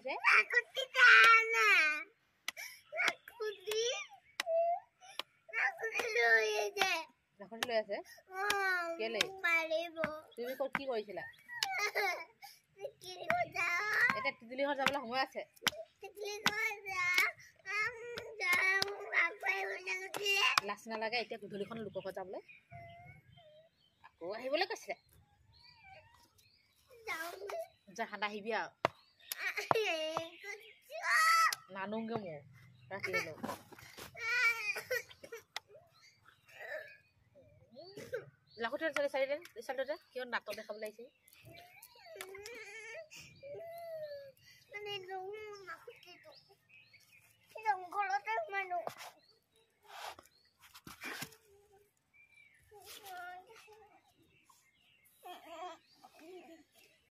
আহিছে লাখনি লৈ আছে কেলে তুমি ক'ত কি কৰিছিলা এতিয়া তিতলি ঘৰ যাবলৈ সময় আছে লাজ নালাগে এতিয়া গধূলিখন লোকৰ ঘৰত যাবলৈ আকৌ আহিবলৈ কৈছে যা ঠাণ্ডা আহিবি আৰু নানোগে মোৰ ৰাতি হ'লেও লাখুটি চাৰি চাৰিদিন ৰিচাল্টতে কিয় নাটক দেখাবলৈ আহিছে